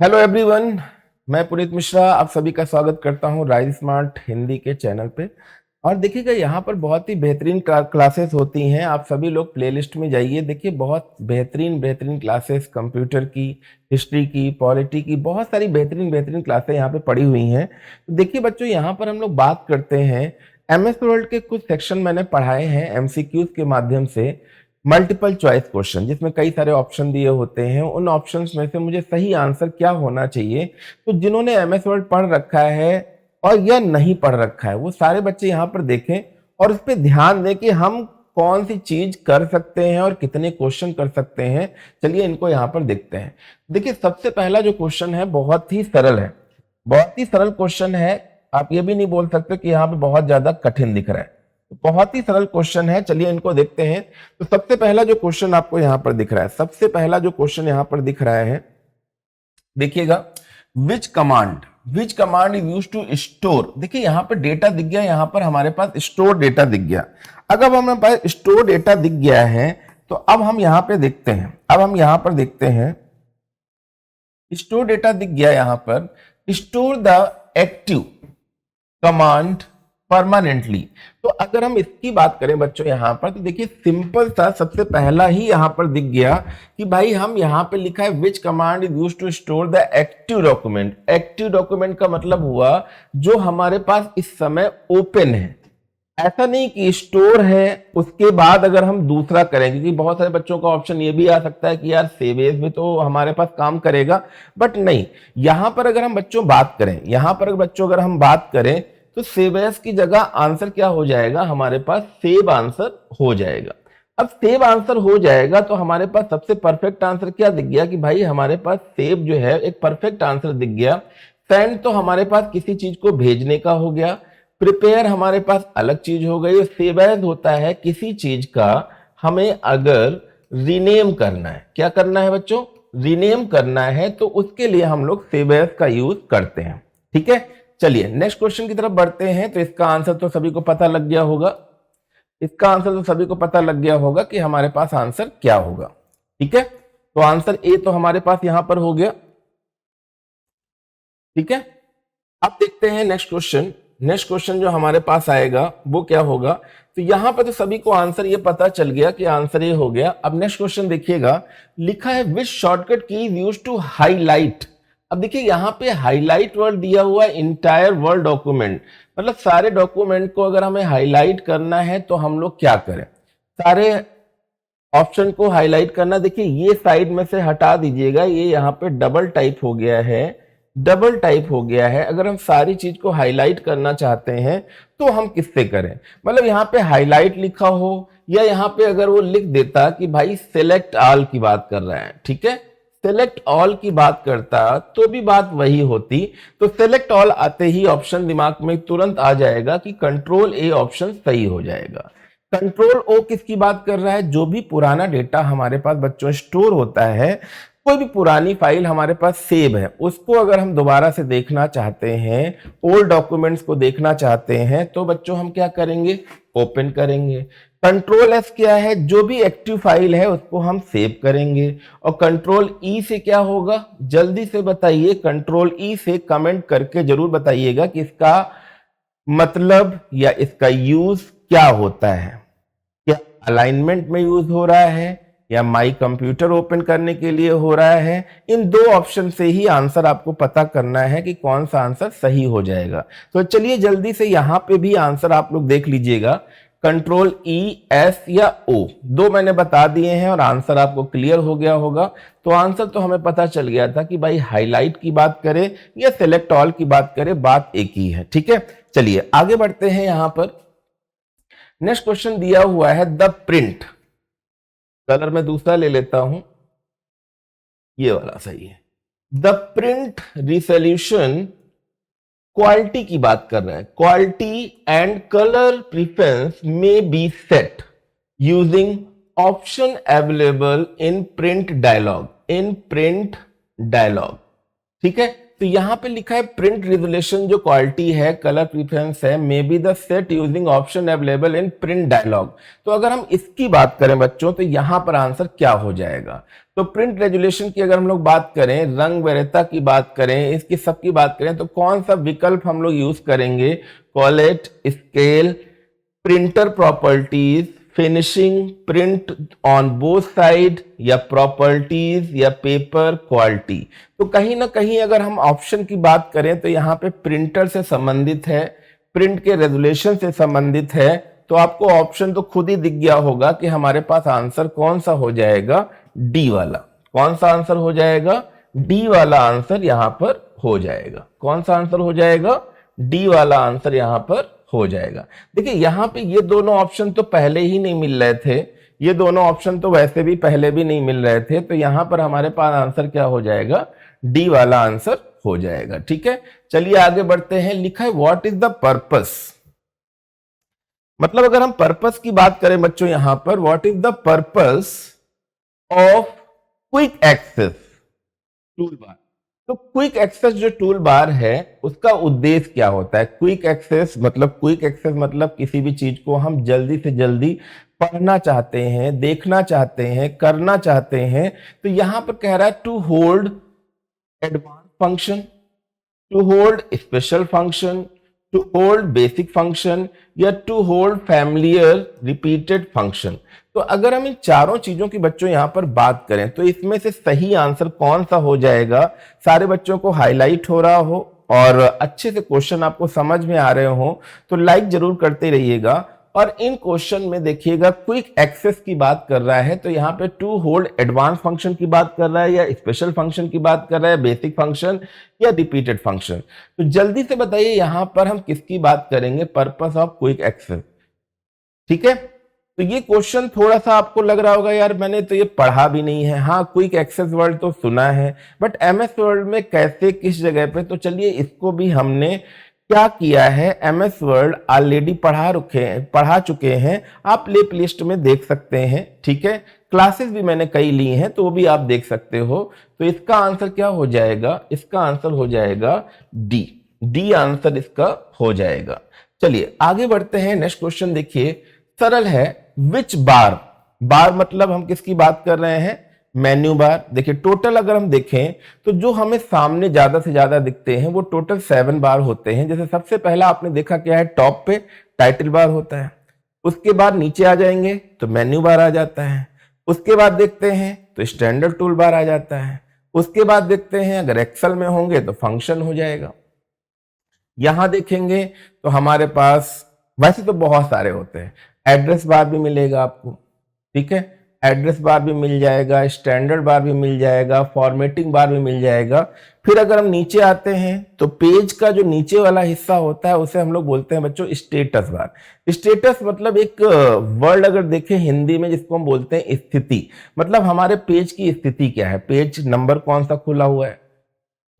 Hello everyone, मैं पुनीत मिश्रा आप सभी का स्वागत करता हूं राइज स्मार्ट हिंदी के चैनल पे। और देखिएगा यहाँ पर बहुत ही बेहतरीन क्लासेस होती हैं। आप सभी लोग प्लेलिस्ट में जाइए, देखिए बहुत बेहतरीन बेहतरीन क्लासेस कंप्यूटर की, हिस्ट्री की, पॉलिटी की, बहुत सारी बेहतरीन बेहतरीन क्लासेस यहाँ पे पड़ी हुई हैं। तो देखिए बच्चों, यहाँ पर हम लोग बात करते हैं एमएस वर्ल्ड के कुछ सेक्शन मैंने पढ़ाए हैं एमसीक्यूज के माध्यम से। मल्टीपल चॉइस क्वेश्चन जिसमें कई सारे ऑप्शन दिए होते हैं, उन ऑप्शंस में से मुझे सही आंसर क्या होना चाहिए। तो जिन्होंने एमएस वर्ड पढ़ रखा है और या नहीं पढ़ रखा है वो सारे बच्चे यहाँ पर देखें और उस पर ध्यान दें कि हम कौन सी चीज कर सकते हैं और कितने क्वेश्चन कर सकते हैं। चलिए इनको यहाँ पर देखते हैं। देखिए सबसे पहला जो क्वेश्चन है बहुत ही सरल है, बहुत ही सरल क्वेश्चन है। आप ये भी नहीं बोल सकते कि यहाँ पे बहुत ज्यादा कठिन दिख रहा है, बहुत ही सरल क्वेश्चन है। चलिए इनको देखते हैं। तो सबसे पहला जो क्वेश्चन आपको यहां पर दिख रहा है, सबसे पहला जो क्वेश्चन यहां पर दिख रहा है, देखिएगा, which command is use to store. देखिए यहां पर डेटा दिख गया, यहां पर हमारे पास स्टोर डेटा दिख गया। अगर हमारे पास स्टोर डेटा दिख गया है तो अब हम यहां पे देखते हैं, अब हम यहां पर देखते हैं, स्टोर डेटा दिख गया। यहां पर store the active command permanently. तो अगर हम इसकी बात करें बच्चों यहां पर, तो देखिए सिंपल सा सबसे पहला ही यहां पर दिख गया कि भाई हम यहां पे लिखा है which command is used to store the active document. Active document का मतलब हुआ जो हमारे पास इस समय ओपन है। ऐसा नहीं कि स्टोर है उसके बाद अगर हम दूसरा करें, क्योंकि बहुत सारे बच्चों का ऑप्शन ये भी आ सकता है कि यार सेव एज भी तो हमारे पास काम करेगा, बट नहीं। यहां पर अगर हम बच्चों बात करें, यहां पर बच्चों अगर हम बात करें तो सेव एज की जगह आंसर क्या हो जाएगा, हमारे पास सेव आंसर हो जाएगा। अब सेव आंसर हो जाएगा तो हमारे पास सबसे परफेक्ट आंसर क्या दिख गया कि भाई हमारे पास सेव जो है एक परफेक्ट आंसर दिख गया। सेंड तो हमारे पास किसी चीज को भेजने का हो गया, प्रिपेयर हमारे पास अलग चीज हो गई, सेव एज होता है किसी चीज का हमें अगर रीनेम करना है। क्या करना है बच्चों, रीनेम करना है, तो उसके लिए हम लोग सेव एज का यूज करते हैं। ठीक है, चलिए नेक्स्ट क्वेश्चन की तरफ बढ़ते हैं। तो इसका आंसर तो सभी को पता लग गया होगा, इसका आंसर तो सभी को पता लग गया होगा कि हमारे पास आंसर क्या होगा। ठीक है, तो आंसर ए तो हमारे पास यहां पर हो गया। ठीक है, अब देखते हैं नेक्स्ट क्वेश्चन। नेक्स्ट क्वेश्चन जो हमारे पास आएगा वो क्या होगा। तो यहां पर तो सभी को आंसर ये पता चल गया कि आंसर ये हो गया। अब नेक्स्ट क्वेश्चन देखिएगा, लिखा है विच शॉर्टकट की इज यूज्ड टू हाईलाइट। अब देखिए यहां पे हाईलाइट वर्ड दिया हुआ है इंटायर वर्ड डॉक्यूमेंट, मतलब सारे डॉक्यूमेंट को अगर हमें हाईलाइट करना है तो हम लोग क्या करें, सारे ऑप्शन को हाईलाइट करना। देखिए ये साइड में से हटा दीजिएगा, ये यहाँ पे डबल टाइप हो गया है, डबल टाइप हो गया है। अगर हम सारी चीज को हाईलाइट करना चाहते हैं तो हम किससे करें, मतलब यहाँ पे हाईलाइट लिखा हो या यहाँ पे अगर वो लिख देता कि भाई सेलेक्ट ऑल की बात कर रहा है, ठीक है, सेलेक्ट ऑल की बात करता तो भी बात वही होती। तो सेलेक्ट ऑल आते ही ऑप्शन दिमाग में तुरंत आ जाएगा कि कंट्रोल ए ऑप्शन सही हो जाएगा। कंट्रोल ओ किसकी बात कर रहा है, जो भी पुराना डेटा हमारे पास बच्चों स्टोर होता है, कोई भी पुरानी फाइल हमारे पास सेव है, उसको अगर हम दोबारा से देखना चाहते हैं, ओल्ड डॉक्यूमेंट्स को देखना चाहते हैं, तो बच्चों हम क्या करेंगे, ओपन करेंगे। कंट्रोल एस क्या है, जो भी एक्टिव फाइल है उसको हम सेव करेंगे। और कंट्रोल ई से क्या होगा, जल्दी से बताइए, कंट्रोल ई से कमेंट करके जरूर बताइएगा कि इसका मतलब या इसका यूज क्या होता है। क्या अलाइनमेंट में यूज हो रहा है या माई कंप्यूटर ओपन करने के लिए हो रहा है। इन दो ऑप्शन से ही आंसर आपको पता करना है कि कौन सा आंसर सही हो जाएगा। तो चलिए जल्दी से यहां पे भी आंसर आप लोग देख लीजिएगा, कंट्रोल ई, एस या ओ, दो मैंने बता दिए हैं और आंसर आपको क्लियर हो गया होगा। तो आंसर तो हमें पता चल गया था कि भाई हाईलाइट की बात करें या सिलेक्ट ऑल की बात करें, बात एक ही है। ठीक है, चलिए आगे बढ़ते हैं। यहां पर नेक्स्ट क्वेश्चन दिया हुआ है द प्रिंट, कलर में दूसरा ले लेता हूं, ये वाला सही है। द प्रिंट रिसोल्यूशन क्वालिटी की बात कर रहा है, quality and colour preference may be set using option available in print dialog, in print dialog. ठीक है। तो यहाँ पे लिखा है प्रिंट रेजोल्यूशन जो क्वालिटी है, कलर प्रेफरेंस है, may be the set using option available in print dialog. तो अगर हम इसकी बात करें बच्चों तो यहाँ पर आंसर क्या हो जाएगा? तो प्रिंट रेजोल्यूशन की अगर हम लोग बात करें, रंग वरीयता की बात करें, इसकी सबकी बात करें, तो कौन सा विकल्प हम लोग यूज करेंगे? Collet, scale, printer properties, finishing, print on both side, या प्रॉपर्टीज, या पेपर क्वालिटी। तो कहीं ना कहीं अगर हम ऑप्शन की बात करें तो यहाँ पे प्रिंटर से संबंधित है, प्रिंट के रेजोल्यूशन से संबंधित है। तो आपको ऑप्शन तो खुद ही दिख गया होगा कि हमारे पास आंसर कौन सा हो जाएगा? डी वाला। कौन सा आंसर हो जाएगा? डी वाला आंसर यहां पर हो जाएगा। कौन सा आंसर हो जाएगा? डी वाला आंसर यहां पर हो जाएगा। देखिए यहां पे ये दोनों ऑप्शन तो पहले ही नहीं मिल रहे थे, ये दोनों ऑप्शन तो वैसे भी पहले भी नहीं मिल रहे थे, तो यहां पर हमारे पास आंसर क्या हो जाएगा? डी वाला आंसर हो जाएगा। ठीक है, चलिए आगे बढ़ते हैं। लिखा है व्हाट इज द पर्पस। मतलब अगर हम पर्पस की बात करें बच्चों यहां पर, what is the purpose of quick access toolbar. तो क्विक एक्सेस जो टूल बार है उसका उद्देश्य क्या होता है? क्विक एक्सेस मतलब किसी भी चीज को हम जल्दी से जल्दी पढ़ना चाहते हैं, देखना चाहते हैं, करना चाहते हैं। तो यहां पर कह रहा है to hold advance function, to hold special function, to hold basic function, या to hold familiar repeated function. तो अगर हम इन चारों चीजों की बच्चों यहां पर बात करें तो इसमें से सही आंसर कौन सा हो जाएगा? सारे बच्चों को हाईलाइट हो रहा हो और अच्छे से क्वेश्चन आपको समझ में आ रहे हो तो लाइक जरूर करते रहिएगा। और इन क्वेश्चन में देखिएगा क्विक एक्सेस की बात कर रहा है तो यहाँ पे टू होल्ड एडवांस फंक्शन की बात कर रहा है, या स्पेशल फंक्शन की बात कर रहा है, बेसिक फंक्शन या रिपीटेड फंक्शन। तो जल्दी से बताइए यहां पर हम किसकी बात करेंगे? Purpose of quick access. ठीक है, तो ये क्वेश्चन थोड़ा सा आपको लग रहा होगा यार मैंने तो ये पढ़ा भी नहीं है। हाँ, क्विक एक्सेस वर्ड तो सुना है, बट एमएस वर्ड में कैसे, किस जगह पे? तो चलिए इसको भी हमने क्या किया है, एमएस वर्ड ऑलरेडी पढ़ा चुके हैं। आप प्ले लिस्ट में देख सकते हैं। ठीक है, क्लासेस भी मैंने कई ली हैं तो वो भी आप देख सकते हो। तो इसका आंसर क्या हो जाएगा? इसका आंसर हो जाएगा डी। डी आंसर इसका हो जाएगा। चलिए आगे बढ़ते हैं। नेक्स्ट क्वेश्चन देखिए, सरल है। विच बार, बार मतलब हम किसकी बात कर रहे हैं? Menu bar. देखिए टोटल अगर हम देखें तो जो हमें सामने ज्यादा से ज्यादा दिखते हैं वो टोटल 7 बार होते हैं। जैसे सबसे पहला आपने देखा क्या है, टॉप पे टाइटल बार होता है, उसके बाद नीचे आ जाएंगे तो मेन्यू बार आ जाता है, उसके बाद देखते हैं तो स्टैंडर्ड टूल बार आ जाता है, उसके बाद देखते हैं अगर एक्सेल में होंगे तो फंक्शन हो जाएगा। यहां देखेंगे तो हमारे पास वैसे तो बहुत सारे होते हैं, एड्रेस बार भी मिलेगा आपको। ठीक है, एड्रेस बार भी मिल जाएगा, स्टैंडर्ड बार भी मिल जाएगा, फॉर्मेटिंग बार भी मिल जाएगा। फिर अगर हम नीचे आते हैं तो पेज का जो नीचे वाला हिस्सा होता है उसे हम लोग बोलते हैं बच्चों स्टेटस बार। स्टेटस मतलब एक वर्ड अगर देखें हिंदी में जिसको हम बोलते हैं स्थिति, मतलब हमारे पेज की स्थिति क्या है, पेज नंबर कौन सा खुला हुआ है,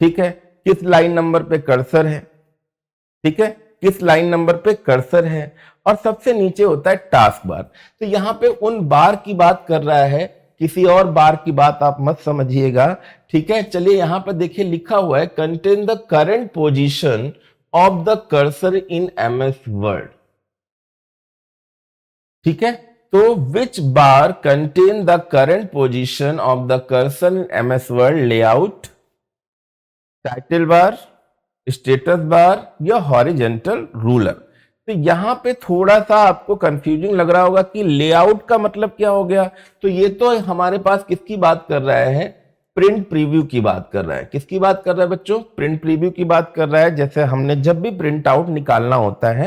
ठीक है, किस लाइन नंबर पे कर्सर है, ठीक है, किस लाइन नंबर पे कर्सर है, और सबसे नीचे होता है टास्क बार। तो यहां पे उन बार की बात कर रहा है, किसी और बार की बात आप मत समझिएगा। ठीक है, चलिए यहां पर देखिए लिखा हुआ है contain the current position of the cursor in MS Word. ठीक है, तो which bar contain the current position of the cursor in MS Word? Layout, title bar, status bar, या हॉरिजेंटल रूलर। तो यहां पे थोड़ा सा आपको कंफ्यूजिंग लग रहा होगा कि लेआउट का मतलब क्या हो गया। तो ये तो हमारे पास किसकी बात कर रहा है? प्रिंट प्रीव्यू की बात कर रहा है। किसकी बात कर रहा है बच्चों? प्रिंट प्रीव्यू की बात कर रहा है। जैसे हमने जब भी प्रिंट आउट निकालना होता है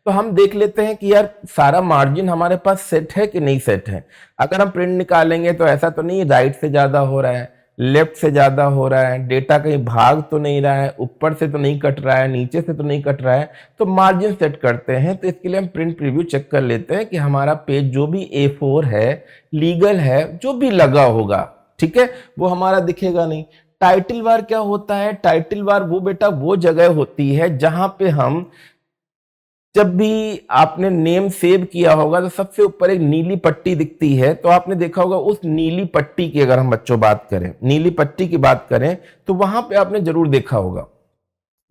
तो हम देख लेते हैं कि यार सारा मार्जिन हमारे पास सेट है कि नहीं सेट है। अगर हम प्रिंट निकालेंगे तो ऐसा तो नहीं राइट से ज्यादा हो रहा है, लेफ्ट से ज्यादा हो रहा है, डेटा कहीं भाग तो नहीं रहा है, ऊपर से तो नहीं कट रहा है, नीचे से तो नहीं कट रहा है, तो मार्जिन सेट करते हैं। तो इसके लिए हम प्रिंट प्रीव्यू चेक कर लेते हैं कि हमारा पेज जो भी A4 है, लीगल है, जो भी लगा होगा, ठीक है, वो हमारा दिखेगा नहीं। टाइटल बार क्या होता है? टाइटल बार वो बेटा वो जगह होती है जहां पे हम जब भी आपने नेम सेव किया होगा तो सबसे ऊपर एक नीली पट्टी दिखती है, तो आपने देखा होगा उस नीली पट्टी की अगर हम बच्चों बात करें, नीली पट्टी की बात करें, तो वहां पे आपने जरूर देखा होगा,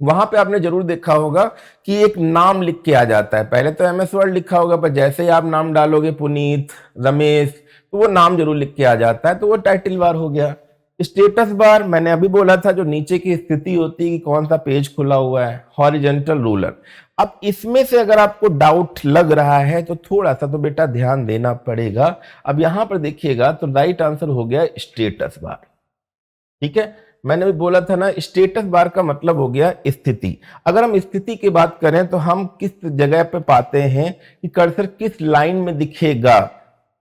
वहां पे आपने जरूर देखा होगा कि एक नाम लिख के आ जाता है। पहले तो एमएस वर्ड लिखा होगा, पर जैसे ही आप नाम डालोगे पुनीत, रमेश, तो वो नाम जरूर लिख के आ जाता है, तो वो टाइटल बार हो गया। स्टेटस बार मैंने अभी बोला था, जो नीचे की स्थिति होती है कि कौन सा पेज खुला हुआ है, हॉरिजॉन्टल रूलर। अब इसमें से अगर आपको डाउट लग रहा है तो थोड़ा सा तो बेटा ध्यान देना पड़ेगा। अब यहां पर देखिएगा तो राइट आंसर हो गया स्टेटस बार। ठीक है, मैंने भी बोला था ना, स्टेटस बार का मतलब हो गया स्थिति। अगर हम स्थिति की बात करें तो हम किस जगह पे पाते हैं कि कर्सर किस लाइन में दिखेगा,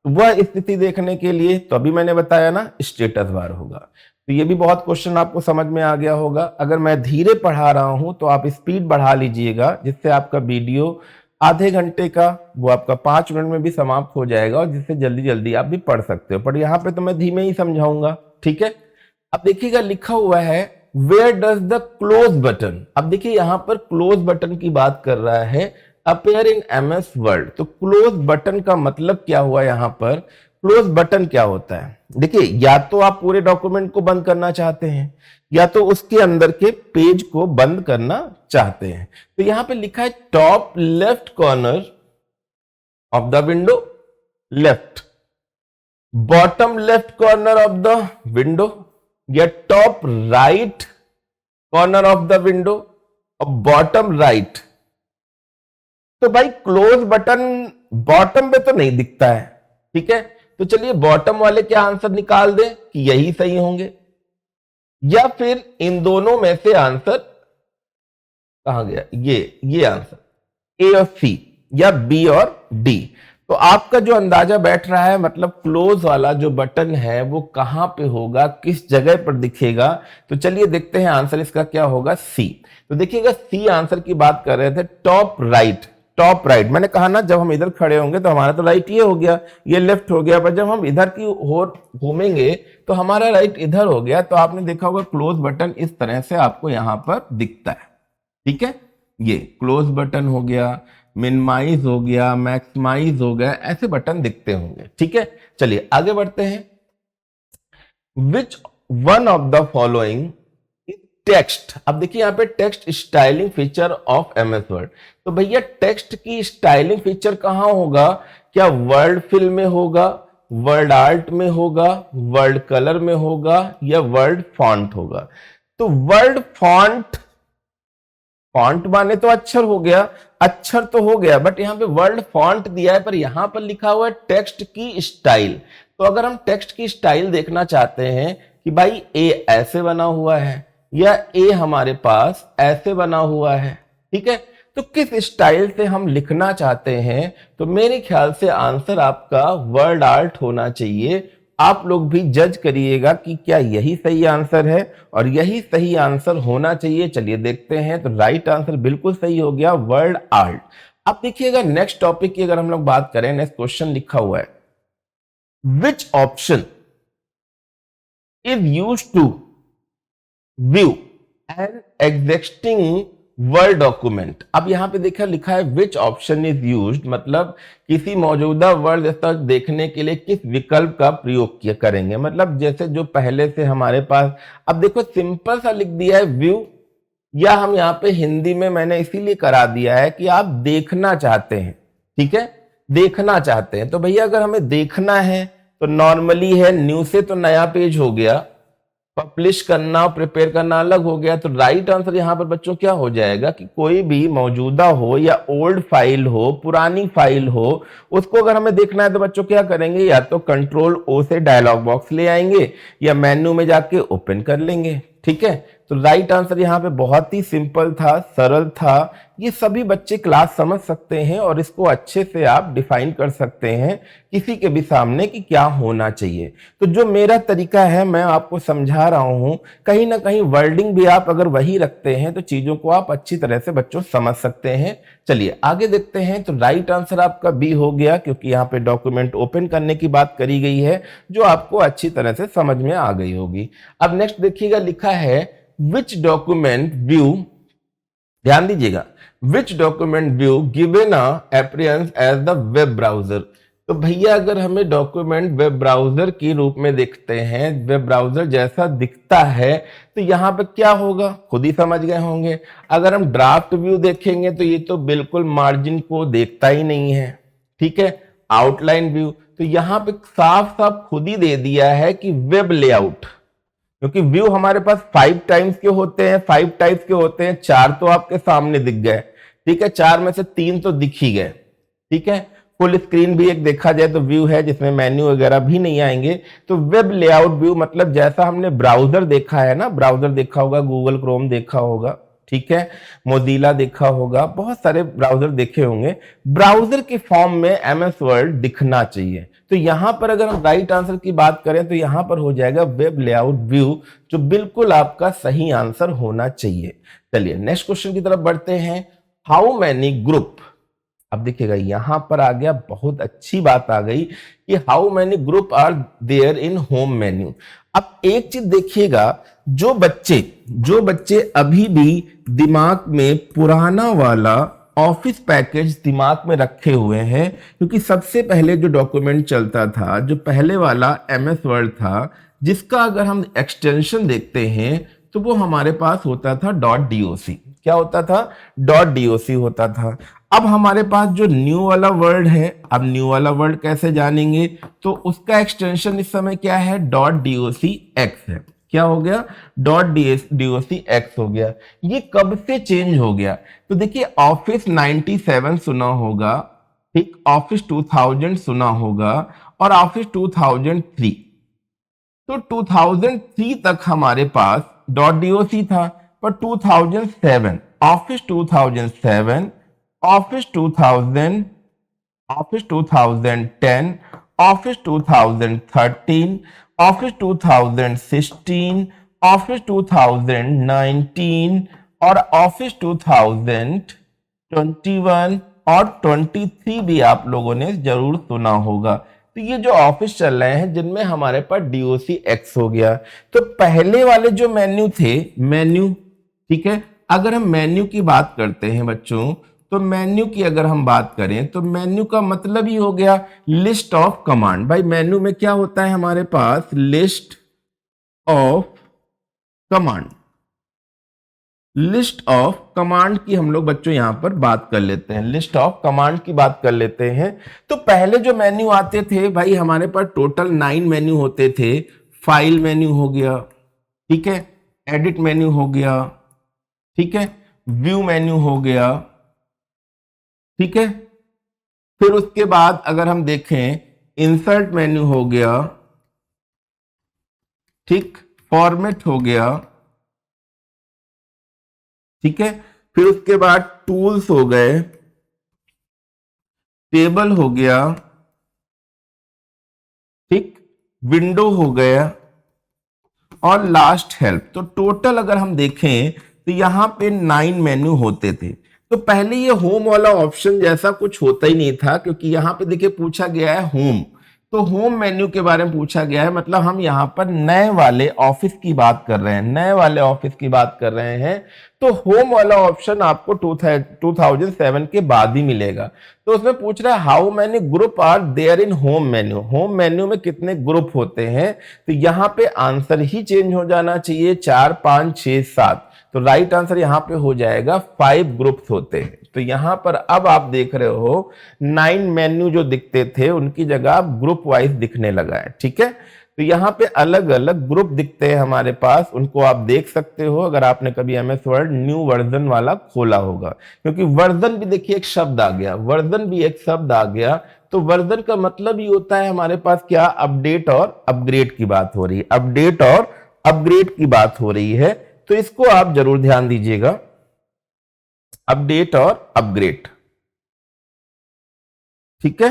वह स्थिति देखने के लिए तो अभी मैंने बताया ना स्टेटस बार होगा। तो ये भी बहुत क्वेश्चन आपको समझ में आ गया होगा। अगर मैं धीरे पढ़ा रहा हूं तो आप स्पीड बढ़ा लीजिएगा, जिससे आपका वीडियो आधे घंटे का वो आपका 5 मिनट में भी समाप्त हो जाएगा, और जिससे जल्दी जल्दी आप भी पढ़ सकते हो। पर यहाँ पे तो मैं धीमे ही समझाऊंगा। ठीक है, अब देखिएगा लिखा हुआ है where does the close button. अब देखिए यहां पर क्लोज बटन की बात कर रहा है, अपेयर इन एमएस वर्ड। तो क्लोज बटन का मतलब क्या हुआ यहां पर, क्लोज बटन क्या होता है? देखिए, या तो आप पूरे डॉक्यूमेंट को बंद करना चाहते हैं, या तो उसके अंदर के पेज को बंद करना चाहते हैं। तो यहां पे लिखा है top left corner of the window left, bottom left corner of the window, या top right corner of the window और बॉटम राइट। तो भाई क्लोज बटन बॉटम पे तो नहीं दिखता है। ठीक है, तो चलिए बॉटम वाले क्या आंसर निकाल दें कि यही सही होंगे, या फिर इन दोनों में से आंसर कहां गया, ये आंसर ए और सी या बी और डी। तो आपका जो अंदाजा बैठ रहा है, मतलब क्लोज वाला जो बटन है वो कहां पे होगा, किस जगह पर दिखेगा। तो चलिए देखते हैं आंसर इसका क्या होगा, सी। तो देखिएगा सी आंसर की बात कर रहे थे, टॉप राइट। टॉप राइट मैंने कहा ना, जब हम इधर खड़े होंगे तो हमारा तो राइट ये हो गया, ये लेफ्ट हो गया, पर जब हम इधर की ओर घूमेंगे तो हमारा राइट इधर हो गया। तो आपने देखा होगा क्लोज बटन इस तरह से आपको यहां पर दिखता है। ठीक है, ये क्लोज बटन हो गया, मिनिमाइज हो गया, मैक्सिमाइज हो गया, ऐसे बटन दिखते होंगे। ठीक है, चलिए आगे बढ़ते हैं। Which one of the following text. अब देखिए यहां पे text styling feature of MS word. तो भैया टेक्स्ट की स्टाइलिंग फीचर कहां होगा? क्या वर्ड फिल में होगा, वर्ड आर्ट में होगा, वर्ड कलर में होगा, या वर्ड फॉन्ट होगा? तो वर्ड फॉन्ट, फॉन्ट माने तो अक्षर हो गया, अक्षर तो हो गया, बट यहां पे वर्ड फॉन्ट दिया है, पर यहां पर लिखा हुआ है टेक्स्ट की स्टाइल। तो अगर हम टेक्स्ट की स्टाइल देखना चाहते हैं कि भाई ए ऐसे बना हुआ है या ए हमारे पास ऐसे बना हुआ है, ठीक है, तो किस स्टाइल से हम लिखना चाहते हैं, तो मेरे ख्याल से आंसर आपका वर्ड आर्ट होना चाहिए। आप लोग भी जज करिएगा कि क्या यही सही आंसर है, और यही सही आंसर होना चाहिए। चलिए देखते हैं, तो राइट आंसर बिल्कुल सही हो गया, वर्ड आर्ट। अब देखिएगा नेक्स्ट टॉपिक की अगर हम लोग बात करें, नेक्स्ट क्वेश्चन लिखा हुआ है, which option is used to view an existing word document. अब यहां पे देखा लिखा है विच ऑप्शन इज यूज्ड, मतलब किसी मौजूदा वर्ड दस्तावेज देखने के लिए किस विकल्प का प्रयोग किया करेंगे। मतलब जैसे जो पहले से हमारे पास, अब देखो सिंपल सा लिख दिया है व्यू, या हम यहाँ पे हिंदी में मैंने इसीलिए करा दिया है कि आप देखना चाहते हैं। ठीक है, देखना चाहते हैं, तो भैया अगर हमें देखना है तो नॉर्मली है न्यू से तो नया पेज हो गया, पब्लिश करना प्रिपेयर करना अलग हो गया। तो राइट आंसर यहां पर बच्चों क्या हो जाएगा कि कोई भी मौजूदा हो या ओल्ड फाइल हो, पुरानी फाइल हो, उसको अगर हमें देखना है तो बच्चों क्या करेंगे, या तो कंट्रोल ओ से डायलॉग बॉक्स ले आएंगे या मेन्यू में जाके ओपन कर लेंगे। ठीक है, तो राइट आंसर यहाँ पे बहुत ही सिंपल था, सरल था। ये सभी बच्चे क्लास समझ सकते हैं और इसको अच्छे से आप डिफाइन कर सकते हैं किसी के भी सामने कि क्या होना चाहिए। तो जो मेरा तरीका है मैं आपको समझा रहा हूं, कहीं ना कहीं वर्डिंग भी आप अगर वही रखते हैं तो चीजों को आप अच्छी तरह से बच्चों समझ सकते हैं। चलिए आगे देखते हैं। तो राइट आंसर आपका बी हो गया, क्योंकि यहाँ पे डॉक्यूमेंट ओपन करने की बात करी गई है, जो आपको अच्छी तरह से समझ में आ गई होगी। अब नेक्स्ट देखिएगा लिखा है विच डॉक्यूमेंट व्यू, ध्यान दीजिएगा, which document view given appearance as the web browser. तो भैया अगर हमें डॉक्यूमेंट वेब ब्राउजर के रूप में दिखते हैं, वेब ब्राउजर जैसा दिखता है, तो यहाँ पे क्या होगा खुद ही समझ गए होंगे। अगर हम ड्राफ्ट व्यू देखेंगे तो ये तो बिल्कुल मार्जिन को देखता ही नहीं है, ठीक है। आउटलाइन व्यू, तो यहाँ पे साफ साफ खुद ही दे दिया है कि वेब लेआउट, क्योंकि व्यू हमारे पास 5 टाइम्स के होते हैं, 5 टाइप्स के होते हैं, 4 तो आपके सामने दिख गए, ठीक है, 4 में से 3 तो दिख ही गए, ठीक है। फुल स्क्रीन भी एक देखा जाए तो व्यू है जिसमें मेन्यू वगैरह भी नहीं आएंगे। तो वेब लेआउट व्यू मतलब जैसा हमने ब्राउजर देखा है ना, ब्राउजर देखा होगा, गूगल क्रोम देखा होगा, ठीक है, मोजिला देखा होगा, बहुत सारे ब्राउजर देखे होंगे, ब्राउजर के फॉर्म में एमएस वर्ड दिखना चाहिए। तो यहां पर अगर हम राइट आंसर की बात करें तो यहां पर हो जाएगा वेब लेआउट व्यू, जो बिल्कुल आपका सही आंसर होना चाहिए। चलिए नेक्स्ट क्वेश्चन की तरफ बढ़ते हैं। हाउ मैनी ग्रुप, अब देखिएगा यहां पर आ गया, बहुत अच्छी बात आ गई कि how many group are there in home menu. अब एक चीज देखिएगा, जो बच्चे अभी भी दिमाग में पुराना वाला ऑफिस पैकेज दिमाग में रखे हुए हैं, क्योंकि सबसे पहले जो डॉक्यूमेंट चलता था, जो पहले वाला एमएस वर्ड था, जिसका अगर हम एक्सटेंशन देखते हैं तो वो हमारे पास होता था .doc। क्या होता था? .doc होता था। अब हमारे पास जो न्यू वाला वर्ड है, अब न्यू वाला वर्ड कैसे जानेंगे? तो उसका एक्सटेंशन इस समय क्या है? .docx है। क्या हो गया? .docx हो गया। ये कब से चेंज हो गया? तो देखिए ऑफिस 97 सुना होगा, ठीक, ऑफिस 2000 सुना होगा, और ऑफिस 2003। तो 2003 तक हमारे पास .doc था, पर 2007 office 2007, office 2000, office 2010, office 2013, office 2016, office 2019 और ऑफिस 2021 और 23 भी आप लोगों ने जरूर सुना होगा। तो ये जो ऑफिस चल रहे हैं जिनमें हमारे पास DOCX हो गया। तो पहले वाले जो मेन्यू थे, मेन्यू, ठीक है, अगर हम मेन्यू की बात करते हैं बच्चों, तो मेन्यू की अगर हम बात करें तो मेन्यू का मतलब ही हो गया लिस्ट ऑफ कमांड। भाई मेन्यू में क्या होता है हमारे पास? List of command. List of command की हम लोग बच्चों यहां पर बात कर लेते हैं, लिस्ट ऑफ कमांड की बात कर लेते हैं। तो पहले जो मेन्यू आते थे भाई, हमारे पास टोटल 9 मेन्यू होते थे। फाइल मेन्यू हो गया, ठीक है, एडिट मेन्यू हो गया, ठीक है, व्यू मेन्यू हो गया, ठीक है, फिर उसके बाद अगर हम देखें इंसर्ट मेन्यू हो गया, ठीक, फॉर्मेट हो गया, ठीक है, फिर उसके बाद टूल्स हो गए, टेबल हो गया, ठीक, विंडो हो गया, और लास्ट हेल्प। तो टोटल अगर हम देखें तो यहां पे 9 मेन्यू होते थे। तो पहले ये होम वाला ऑप्शन जैसा कुछ होता ही नहीं था, क्योंकि यहां पे देखिए पूछा गया है होम, तो होम मेन्यू के बारे में पूछा गया है, मतलब हम यहाँ पर नए वाले ऑफिस की बात कर रहे हैं, नए वाले ऑफिस की बात कर रहे हैं। तो होम वाला ऑप्शन आपको 2007 के बाद ही मिलेगा। तो उसमें पूछ रहा है how many group are there in home menu, home menu में कितने ग्रुप होते हैं? तो यहाँ पे आंसर ही चेंज हो जाना चाहिए, 4, 5, 6, 7। तो राइट आंसर यहाँ पे हो जाएगा 5 ग्रुप्स होते हैं। तो यहां पर अब आप देख रहे हो 9 मेन्यू जो दिखते थे उनकी जगह अब ग्रुप वाइज दिखने लगा है, ठीक है। तो यहाँ पे अलग अलग ग्रुप दिखते हैं हमारे पास, उनको आप देख सकते हो अगर आपने कभी एमएस वर्ड न्यू वर्जन वाला खोला होगा, क्योंकि वर्जन भी देखिए एक शब्द आ गया, वर्जन भी एक शब्द आ गया। तो वर्जन का मतलब ही होता है हमारे पास क्या? अपडेट और अपग्रेड की बात हो रही है, अपडेट और अपग्रेड की बात हो रही है। तो इसको आप जरूर ध्यान दीजिएगा, अपडेट और अपग्रेड, ठीक है।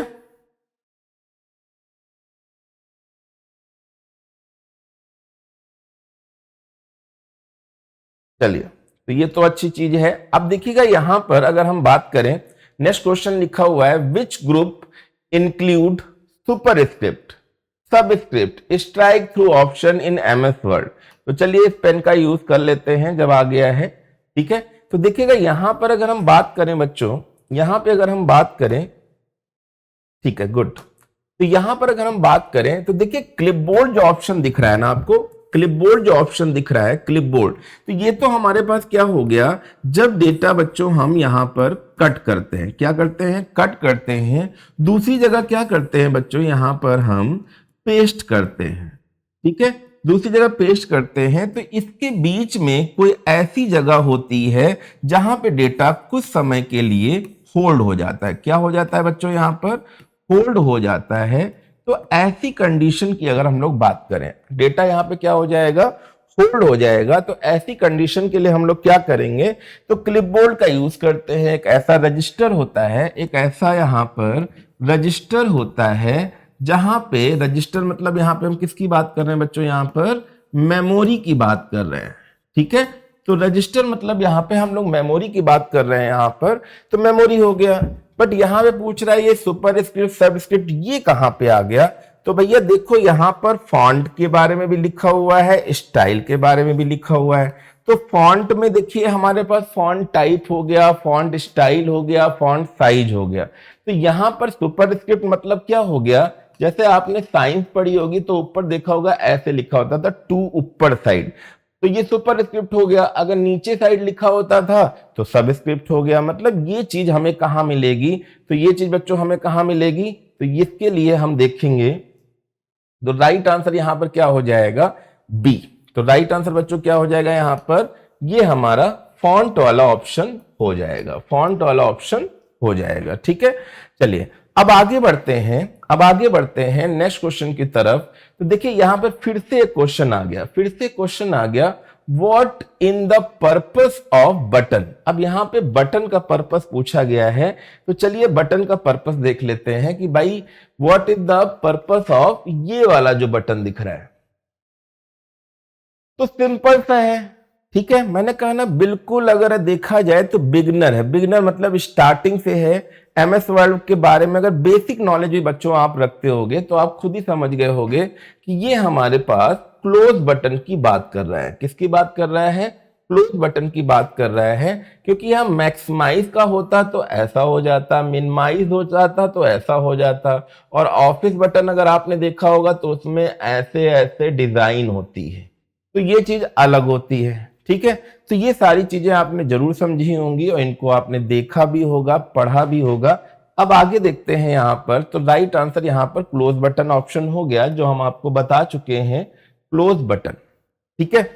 चलिए, तो ये तो अच्छी चीज है। अब देखिएगा यहां पर अगर हम बात करें, नेक्स्ट क्वेश्चन लिखा हुआ है which group include superscript, subscript, strike through option in MS word. तो चलिए इस पेन का यूज कर लेते हैं जब आ गया है, ठीक है। तो देखिएगा यहां पर अगर हम बात करें बच्चों, यहां पे अगर हम बात करें, ठीक है, गुड। तो यहां पर अगर हम बात करें तो देखिए क्लिपबोर्ड जो ऑप्शन दिख रहा है ना आपको, क्लिपबोर्ड जो ऑप्शन दिख रहा है क्लिपबोर्ड, तो ये तो हमारे पास क्या हो गया, जब डेटा बच्चों हम यहां पर कट करते हैं, क्या करते हैं, कट करते हैं। दूसरी जगह क्या करते हैं बच्चों, यहां पर हम पेस्ट करते हैं, ठीक है, दूसरी जगह पेस्ट करते हैं। तो इसके बीच में कोई ऐसी जगह होती है जहां पे डेटा कुछ समय के लिए होल्ड हो जाता है। क्या हो जाता है बच्चों, यहां पर होल्ड हो जाता है। तो ऐसी कंडीशन की अगर हम लोग बात करें, डेटा यहां पे क्या हो जाएगा, होल्ड हो जाएगा। तो ऐसी कंडीशन के लिए हम लोग क्या करेंगे, तो क्लिपबोर्ड का यूज करते हैं। एक ऐसा रजिस्टर होता है, एक ऐसा यहां पर रजिस्टर होता है, जहां पे रजिस्टर मतलब यहां पे हम किसकी बात कर रहे हैं बच्चों, यहां पर मेमोरी की बात कर रहे हैं, ठीक है। तो रजिस्टर मतलब यहां पे हम लोग मेमोरी की बात कर रहे हैं यहां पर, तो मेमोरी हो गया। बट यहां पे पूछ रहा है ये सुपर स्क्रिप्ट सबस्क्रिप्ट ये कहां पे आ गया, तो भैया देखो यहां पर फॉन्ट के बारे में भी लिखा हुआ है, स्टाइल के बारे में भी लिखा हुआ है। तो फॉन्ट में देखिए हमारे पास फॉन्ट टाइप हो गया, फॉन्ट स्टाइल हो गया, फॉन्ट साइज हो गया। तो यहां पर सुपर स्क्रिप्ट मतलब क्या हो गया, जैसे आपने साइंस पढ़ी होगी तो ऊपर देखा होगा ऐसे लिखा होता था टू ऊपर साइड, तो ये सुपर स्क्रिप्ट हो गया। अगर नीचे साइड लिखा होता था तो सब स्क्रिप्ट हो गया। मतलब ये चीज हमें कहां मिलेगी, तो ये चीज बच्चों हमें कहां मिलेगी, तो इसके लिए हम देखेंगे तो राइट आंसर यहां पर क्या हो जाएगा, बी। तो राइट आंसर बच्चों क्या हो जाएगा यहां पर, ये हमारा फॉन्ट वाला ऑप्शन हो जाएगा, फॉन्ट वाला ऑप्शन हो जाएगा, ठीक है। चलिए अब आगे बढ़ते हैं, अब आगे बढ़ते हैं नेक्स्ट क्वेश्चन की तरफ। तो देखिए यहां पर फिर से एक क्वेश्चन आ गया, फिर से क्वेश्चन आ गया, what in the purpose off button. अब यहां पे बटन का पर्पस पूछा गया है, तो चलिए बटन का पर्पस देख लेते हैं कि भाई what is the purpose of ये वाला जो बटन दिख रहा है। तो सिंपल सा है, ठीक है, मैंने कहा ना बिल्कुल अगर देखा जाए तो बिगनर है, बिगनर मतलब स्टार्टिंग से है। एमएस वर्ड के बारे में अगर बेसिक नॉलेज भी बच्चों आप रखते होगे तो आप खुद ही समझ गए होगे कि ये हमारे पास क्लोज बटन की बात कर रहा है। किसकी बात कर रहा है, क्लोज बटन की बात कर रहा है। क्योंकि यहां मैक्सिमाइज का होता तो ऐसा हो जाता, मिनिमाइज हो जाता तो ऐसा हो जाता, और ऑफिस बटन अगर आपने देखा होगा तो उसमें ऐसे ऐसे डिजाइन होती है, तो ये चीज अलग होती है, ठीक है। तो ये सारी चीजें आपने जरूर समझी होंगी और इनको आपने देखा भी होगा, पढ़ा भी होगा। अब आगे देखते हैं यहां पर, तो राइट आंसर यहां पर क्लोज बटन ऑप्शन हो गया, जो हम आपको बता चुके हैं, क्लोज बटन, ठीक है।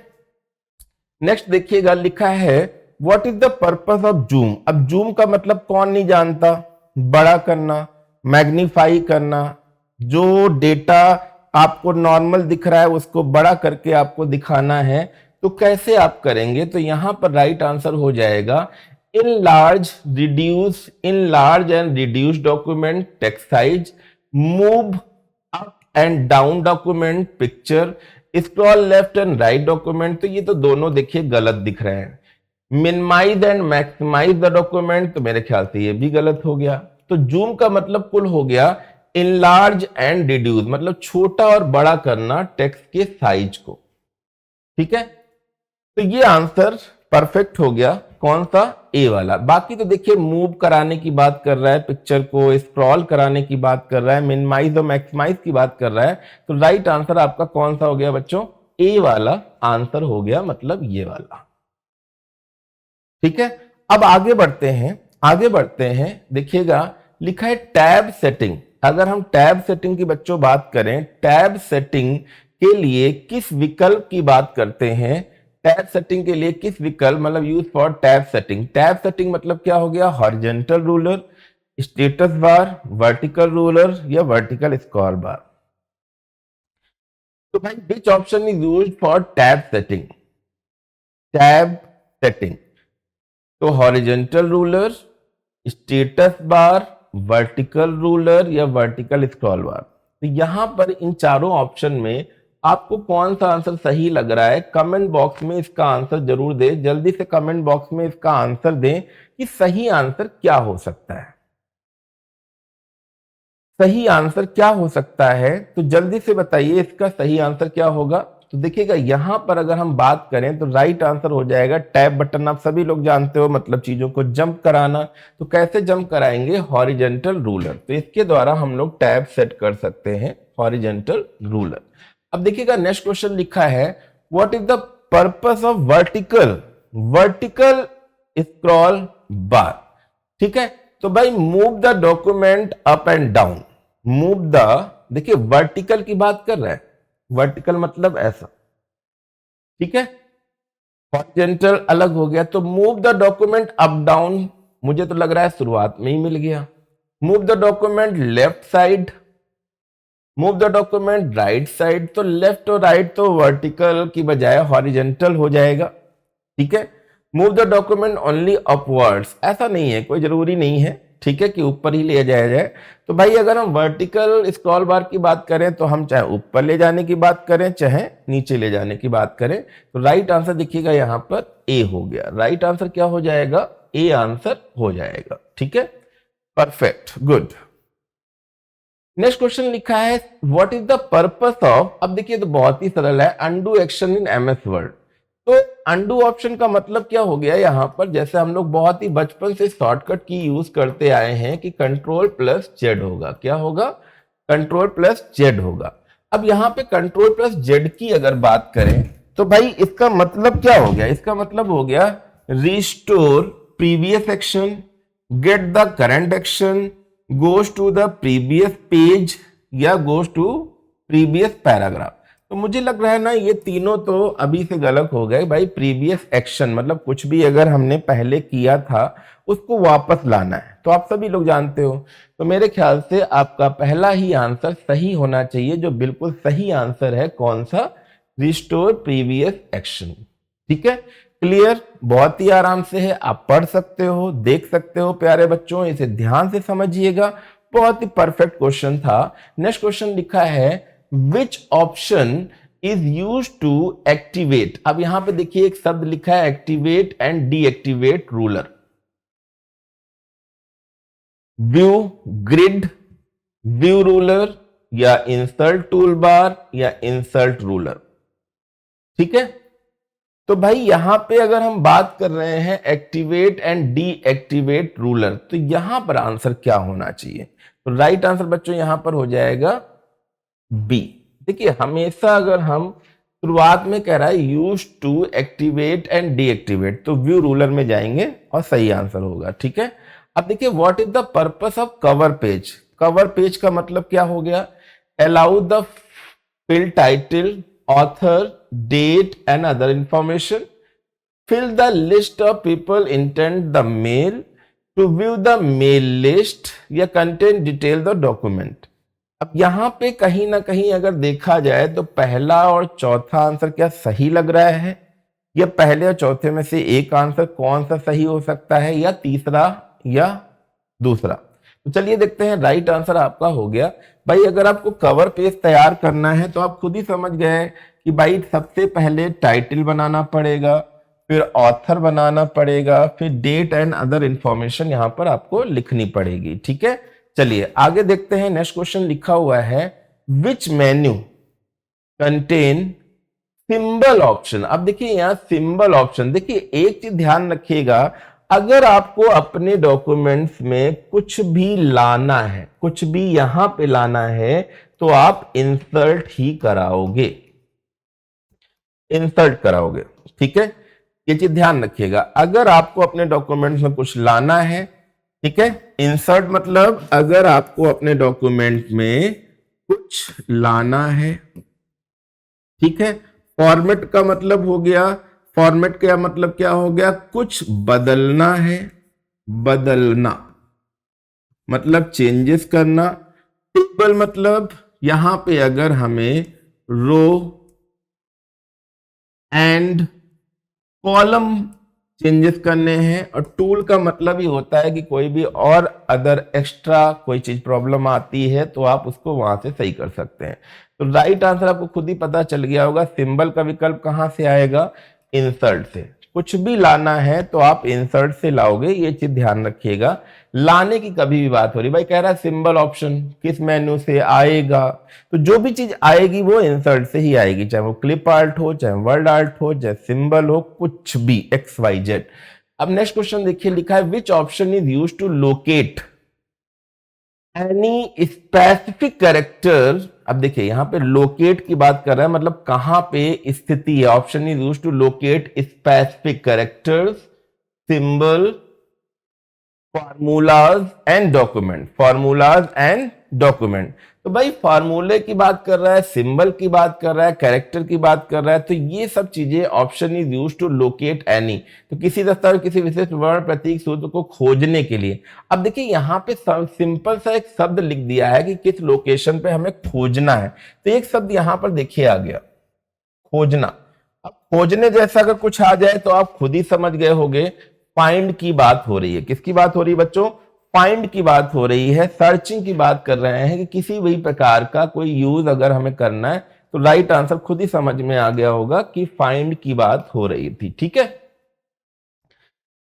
नेक्स्ट देखिएगा लिखा है what is the purpose of zoom. अब जूम का मतलब कौन नहीं जानता, बड़ा करना, मैग्नीफाई करना। जो डेटा आपको नॉर्मल दिख रहा है उसको बड़ा करके आपको दिखाना है, तो कैसे आप करेंगे, तो यहां पर राइट आंसर हो जाएगा enlarge reduce, enlarge and reduce document text size, move up and down document picture, scroll left and right document. तो ये तो दोनों देखिए गलत दिख रहे हैं। Minimise and maximise the document, तो मेरे ख्याल से ये भी गलत हो गया। तो जूम का मतलब कुल हो गया इनलार्ज एंड रिड्यूस, मतलब छोटा और बड़ा करना टेक्स्ट के साइज को, ठीक है। तो ये आंसर परफेक्ट हो गया, कौन सा, ए वाला। बाकी तो देखिए मूव कराने की बात कर रहा है, पिक्चर को स्क्रॉल कराने की बात कर रहा है, मिनिमाइज और मैक्सिमाइज की बात कर रहा है। तो राइट आंसर आपका कौन सा हो गया बच्चों, ए वाला आंसर हो गया, मतलब ये वाला, ठीक है। अब आगे बढ़ते हैं, आगे बढ़ते हैं, देखिएगा लिखा है टैब सेटिंग। अगर हम टैब सेटिंग की बच्चों बात करें, टैब सेटिंग के लिए किस विकल्प की बात करते हैं, टैब सेटिंग के लिए किस विकल्प, मतलब use for tab setting. Tab setting मतलब क्या हो गया, horizontal ruler, status bar, vertical ruler या वर्टिकल स्क्रॉल बार। तो भाई which option is used for tab setting, tab setting, तो horizontal ruler, status bar, vertical ruler या वर्टिकल स्क्रॉल बार। तो यहां पर इन चारों ऑप्शन में आपको कौन सा आंसर सही लग रहा है, कमेंट बॉक्स में इसका आंसर जरूर दें। जल्दी से कमेंट बॉक्स में इसका आंसर दें कि सही आंसर क्या हो सकता है, सही आंसर क्या हो सकता है। तो जल्दी से बताइए इसका सही आंसर क्या होगा। तो देखिएगा यहाँ पर अगर हम बात करें तो राइट आंसर हो जाएगा टैब बटन। आप सभी लोग जानते हो मतलब चीजों को जंप कराना, तो कैसे जंप कराएंगे? Horizontal ruler. तो इसके द्वारा हम लोग टैब सेट कर सकते हैं, हॉरिजेंटल रूलर। अब देखिएगा नेक्स्ट क्वेश्चन लिखा है what is the purpose of vertical scroll बार। ठीक है, तो भाई move the document up and down. Move the, देखिए वर्टिकल की बात कर रहा है, वर्टिकल मतलब ऐसा, ठीक है, हॉरिजॉन्टल अलग हो गया। तो move the document up down मुझे तो लग रहा है शुरुआत में ही मिल गया। Move the document left side, move the document right side, तो लेफ्ट और राइट तो वर्टिकल की बजाय हॉरिजॉन्टल हो जाएगा। ठीक है, move the document only upwards, ऐसा नहीं है, कोई जरूरी नहीं है, ठीक है, कि ऊपर ही ले जाया जाए। तो भाई अगर हम वर्टिकल स्क्रॉल बार की बात करें तो हम चाहे ऊपर ले जाने की बात करें चाहे नीचे ले जाने की बात करें, तो राइट आंसर देखिएगा यहां पर ए हो गया। राइट आंसर क्या हो जाएगा? ए आंसर हो जाएगा। ठीक है, परफेक्ट, गुड। नेक्स्ट क्वेश्चन लिखा है what is the purpose of, अब देखिए तो बहुत ही सरल है, undo action in MS word. तो अनडू ऑप्शन का मतलब क्या हो गया यहां पर? जैसे हम लोग बहुत ही बचपन से शॉर्टकट की यूज करते आए हैं कि कंट्रोल प्लस जेड होगा। क्या होगा? कंट्रोल प्लस जेड होगा। अब यहां पे कंट्रोल प्लस जेड की अगर बात करें तो भाई इसका मतलब क्या हो गया? इसका मतलब हो गया restore previous action, get the current action, goes to the previous page या गोज टू प्रीवियस पैराग्राफ। तो मुझे लग रहा है ना ये तीनों तो अभी से गलत हो गए भाई। प्रीवियस एक्शन मतलब कुछ भी अगर हमने पहले किया था उसको वापस लाना है, तो आप सभी लोग जानते हो। तो मेरे ख्याल से आपका पहला ही आंसर सही होना चाहिए, जो बिल्कुल सही आंसर है। कौन सा? Restore previous action. ठीक है, क्लियर, बहुत ही आराम से है, आप पढ़ सकते हो, देख सकते हो। प्यारे बच्चों इसे ध्यान से समझिएगा, बहुत ही परफेक्ट क्वेश्चन था। नेक्स्ट क्वेश्चन लिखा है which option is use to activate. अब यहां पे देखिए एक शब्द लिखा है activate and deactivate ruler. View grid, view ruler या इंसर्ट टूल बार या इंसर्ट रूलर। ठीक है, तो भाई यहां पे अगर हम बात कर रहे हैं एक्टिवेट एंड डीएक्टिवेट रूलर, तो यहां पर आंसर क्या होना चाहिए? तो राइट आंसर बच्चों यहां पर हो जाएगा बी। देखिए हमेशा अगर हम शुरुआत में कह रहा है use to activate and deactivate, तो व्यू रूलर में जाएंगे और सही आंसर होगा। ठीक है, अब देखिए what is the purpose of cover page. Cover page का मतलब क्या हो गया? Allow the fill title, author, date and other information, fill the list of people intend the mail, to view the mail list या contain detail the document। अब यहां पे कहीं ना कहीं अगर देखा जाए तो पहला और चौथा आंसर क्या सही लग रहा है? या पहले और चौथे में से एक आंसर कौन सा सही हो सकता है, या तीसरा या दूसरा? तो चलिए देखते हैं। राइट आंसर आपका हो गया भाई। अगर आपको कवर पेज तैयार करना है तो आप खुद ही समझ गए कि भाई सबसे पहले टाइटल बनाना पड़ेगा, फिर ऑथर बनाना पड़ेगा, फिर डेट एंड अदर इंफॉर्मेशन यहां पर आपको लिखनी पड़ेगी। ठीक है, चलिए आगे देखते हैं। नेक्स्ट क्वेश्चन लिखा हुआ है विच मेन्यू कंटेन सिंबल ऑप्शन। अब देखिए यहां सिंबल ऑप्शन, देखिए एक चीज ध्यान रखिएगा, अगर आपको अपने डॉक्यूमेंट्स में कुछ भी लाना है, कुछ भी यहां पे लाना है, तो आप इंसर्ट ही कराओगे, इंसर्ट कराओगे। ठीक है, ये चीज ध्यान रखिएगा। अगर आपको अपने डॉक्यूमेंट्स में कुछ लाना है, ठीक है, इंसर्ट मतलब अगर आपको अपने डॉक्यूमेंट में कुछ लाना है, ठीक है। फॉर्मेट का मतलब हो गया, फॉर्मेट का मतलब क्या हो गया? कुछ बदलना है, बदलना मतलब चेंजेस करना। टेबल मतलब यहां पे अगर हमें रो एंड कॉलम चेंजेस करने हैं। और टूल का मतलब ही होता है कि कोई भी और अदर एक्स्ट्रा कोई चीज प्रॉब्लम आती है तो आप उसको वहां से सही कर सकते हैं। तो राइट आंसर आपको खुद ही पता चल गया होगा, सिंबल का विकल्प कहां से आएगा? इंसर्ट से। कुछ भी लाना है तो आप इंसर्ट से लाओगे, ये चीज ध्यान रखिएगा। लाने की कभी भी बात हो रही, भाई कह रहा है सिंबल ऑप्शन किस मेन्यू से आएगा, तो जो भी चीज आएगी वो इंसर्ट से ही आएगी, चाहे वो क्लिप आर्ट हो, चाहे वर्ड आर्ट हो, चाहे सिंबल हो, कुछ भी XYZ। अब नेक्स्ट क्वेश्चन देखिए, लिखा है which option is use to locate any specific character. अब देखिए यहां पे लोकेट की बात कर रहा है, मतलब कहां पे स्थिति है। Option is use to locate specific characters, symbol, formulas and document, formulas and document. तो भाई फार्मूले की बात कर रहा है, सिंबल की बात कर रहा है, कैरेक्टर की बात कर रहा है, तो ये सब चीजें option is use to locate any, तो किसी दस्तावेज किसी विशेष वर्ण प्रतीक सूत्र को खोजने के लिए। अब देखिए यहाँ पे सिंपल सा एक शब्द लिख दिया है कि किस लोकेशन पे हमें खोजना है, तो एक शब्द यहां पर देखिए आ गया, खोजना। अब खोजने जैसा अगर कुछ आ जाए तो आप खुद ही समझ गए होंगे, फाइंड की बात हो रही है। किसकी बात हो रही है बच्चों? फाइंड की बात हो रही है, सर्चिंग की बात कर रहे हैं कि किसी भी प्रकार का कोई यूज अगर हमें करना है, तो राइट आंसर खुद ही समझ में आ गया होगा कि फाइंड की बात हो रही थी। ठीक है,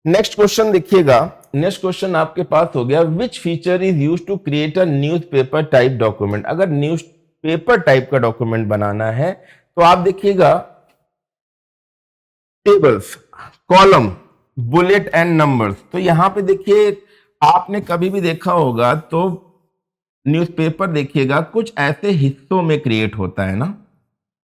नेक्स्ट क्वेश्चन देखिएगा। नेक्स्ट क्वेश्चन आपके पास हो गया, which feature is use to create a newspaper type document. अगर न्यूज़पेपर टाइप का डॉक्यूमेंट बनाना है तो आप देखिएगा tables, column, bullet and numbers. तो यहां पे देखिए आपने कभी भी देखा होगा तो न्यूज़पेपर देखिएगा कुछ ऐसे हिस्सों में क्रिएट होता है ना,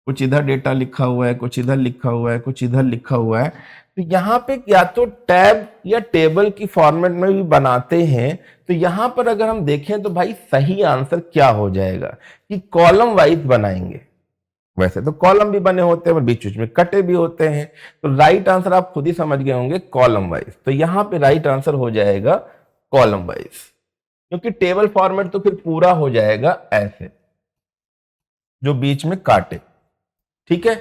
कुछ इधर डेटा लिखा हुआ है, कुछ इधर लिखा हुआ है, कुछ इधर लिखा हुआ है। तो यहाँ पे या तो टैब या टेबल की फॉर्मेट में भी बनाते हैं। तो यहां पर अगर हम देखें तो भाई सही आंसर क्या हो जाएगा कि कॉलम वाइज बनाएंगे। वैसे तो कॉलम भी बने होते हैं और बीच बीच में कटे भी होते हैं, तो राइट आंसर आप खुद ही समझ गए होंगे कॉलम वाइज। तो यहां पे राइट आंसर हो जाएगा कॉलम वाइज, क्योंकि टेबल फॉर्मेट तो फिर पूरा हो जाएगा ऐसे जो बीच में काटे। ठीक है,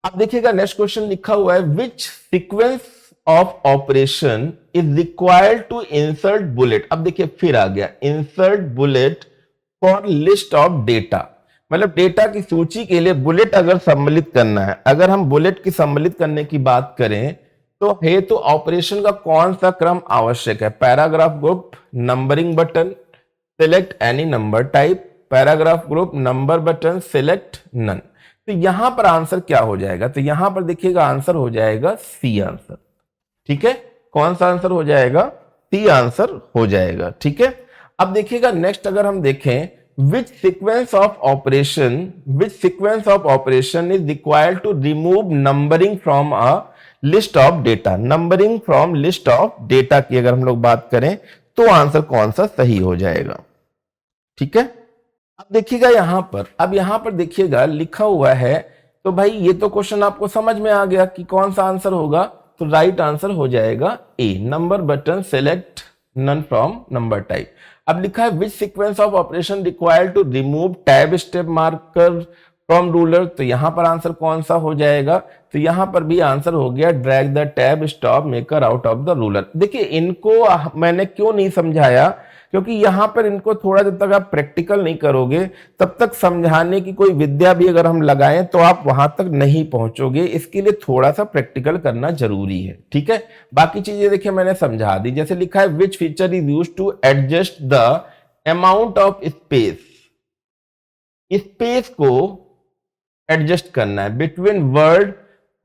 अब देखिएगा नेक्स्ट क्वेश्चन लिखा हुआ है, which sequence of operation is required to insert bullet. अब देखिए फिर आ गया insert bullet for list of data, मतलब डेटा की सूची के लिए बुलेट अगर सम्मिलित करना है। अगर हम बुलेट की सम्मिलित करने की बात करें तो हेतु ऑपरेशन का कौन सा क्रम आवश्यक है? Paragraph group, numbering button, select any number type, paragraph group, number button, select none. तो यहां पर आंसर क्या हो जाएगा? तो यहां पर देखिएगा आंसर हो जाएगा सी आंसर। ठीक है, कौन सा आंसर हो जाएगा? सी आंसर हो जाएगा। ठीक है, अब देखिएगा नेक्स्ट अगर हम देखें, which sequence of operation is required to remove numbering from a list of data। Numbering from list of data की अगर हम लोग बात करें तो आंसर कौन सा सही हो जाएगा? ठीक है, अब देखिएगा यहां पर, अब यहां पर देखिएगा लिखा हुआ है, तो भाई ये तो क्वेश्चन आपको समझ में आ गया कि कौन सा आंसर होगा। तो राइट आंसर हो जाएगा A, number button, select none from number type. अब लिखा है which sequence of operation required to remove tab step marker from ruler. तो यहां पर आंसर कौन सा हो जाएगा? तो यहां पर भी आंसर हो गया drag the tab stop maker out of the ruler. देखिए इनको मैंने क्यों नहीं समझाया, क्योंकि यहां पर इनको थोड़ा जब तक आप प्रैक्टिकल नहीं करोगे तब तक समझाने की कोई विद्या भी अगर हम लगाएं तो आप वहां तक नहीं पहुंचोगे। इसके लिए थोड़ा सा प्रैक्टिकल करना जरूरी है। ठीक है, बाकी चीजें देखिए मैंने समझा दी। जैसे लिखा है which feature is used to adjust the amount of space, space को एडजस्ट करना है between word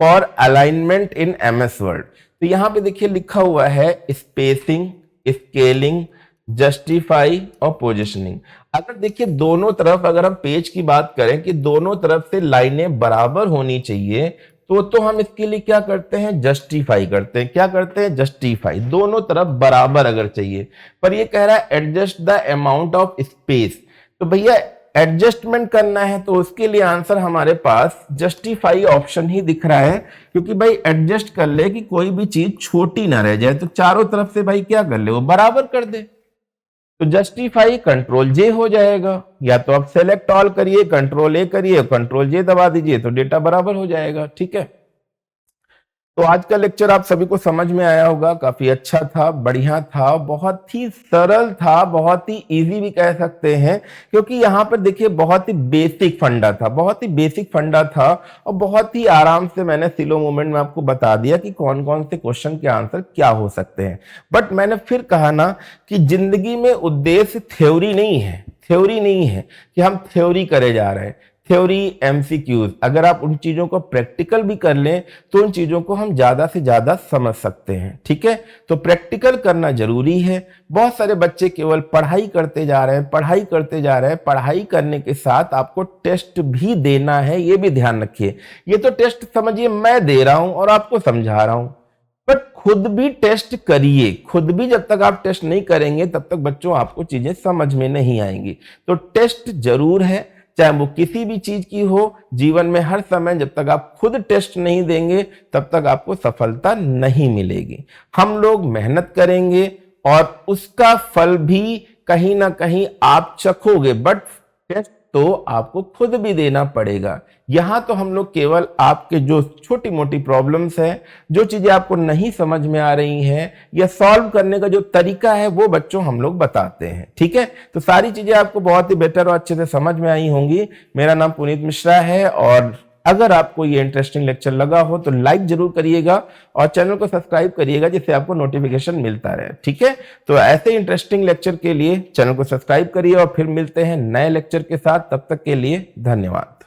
for alignment in MS word. तो यहां पे देखिए लिखा हुआ है स्पेसिंग, स्केलिंग, जस्टिफाई और पोजिशनिंग। अगर देखिए दोनों तरफ अगर हम पेज की बात करें कि दोनों तरफ से लाइनें बराबर होनी चाहिए, तो हम इसके लिए क्या करते हैं? जस्टिफाई करते हैं। क्या करते हैं? जस्टिफाई। दोनों तरफ बराबर अगर चाहिए, पर ये कह रहा है adjust the amount of space. तो भैया एडजस्टमेंट करना है तो उसके लिए आंसर हमारे पास जस्टिफाई ऑप्शन ही दिख रहा है, क्योंकि भाई एडजस्ट कर ले कि कोई भी चीज छोटी ना रह जाए। तो चारों तरफ से भाई क्या कर ले, वो बराबर कर दे। तो जस्टिफाई कंट्रोल जे हो जाएगा, या तो आप सेलेक्ट ऑल करिए, कंट्रोल ए करिए, कंट्रोल जे दबा दीजिए, तो डेटा बराबर हो जाएगा। ठीक है, तो आज का लेक्चर आप सभी को समझ में आया होगा, काफी अच्छा था, बढ़िया था, बहुत ही सरल था, बहुत ही इजी भी कह सकते हैं, क्योंकि यहाँ पर देखिए बहुत ही बेसिक फंडा था, बहुत ही बेसिक फंडा था और बहुत ही आराम से मैंने स्लो मूवमेंट में आपको बता दिया कि कौन कौन से क्वेश्चन के आंसर क्या हो सकते हैं। बट मैंने फिर कहा ना कि जिंदगी में उद्देश्य थ्योरी नहीं है, थ्योरी नहीं है कि हम थ्योरी करे जा रहे हैं, थ्योरी एमसीक्यूज। अगर आप उन चीजों को प्रैक्टिकल भी कर लें तो उन चीजों को हम ज्यादा से ज्यादा समझ सकते हैं। ठीक है, तो प्रैक्टिकल करना जरूरी है। बहुत सारे बच्चे केवल पढ़ाई करते जा रहे हैं, पढ़ाई करते जा रहे हैं, पढ़ाई करने के साथ आपको टेस्ट भी देना है, ये भी ध्यान रखिए। ये तो टेस्ट समझिए मैं दे रहा हूं और आपको समझा रहा हूं, बट खुद भी टेस्ट करिए। खुद भी जब तक आप टेस्ट नहीं करेंगे तब तक बच्चों आपको चीजें समझ में नहीं आएंगी। तो टेस्ट जरूर है, चाहे वो किसी भी चीज की हो। जीवन में हर समय जब तक आप खुद टेस्ट नहीं देंगे तब तक आपको सफलता नहीं मिलेगी। हम लोग मेहनत करेंगे और उसका फल भी कहीं ना कहीं आप चखोगे, बट टेस्ट तो आपको खुद भी देना पड़ेगा। यहां तो हम लोग केवल आपके जो छोटी मोटी प्रॉब्लम्स हैं, जो चीजें आपको नहीं समझ में आ रही हैं या सॉल्व करने का जो तरीका है वो बच्चों हम लोग बताते हैं। ठीक है, तो सारी चीजें आपको बहुत ही बेटर और अच्छे से समझ में आई होंगी। मेरा नाम पुनीत मिश्रा है और अगर आपको ये इंटरेस्टिंग लेक्चर लगा हो तो लाइक जरूर करिएगा और चैनल को सब्सक्राइब करिएगा, जिससे आपको नोटिफिकेशन मिलता रहे। ठीक है, तो ऐसे इंटरेस्टिंग लेक्चर के लिए चैनल को सब्सक्राइब करिए और फिर मिलते हैं नए लेक्चर के साथ। तब तक के लिए धन्यवाद।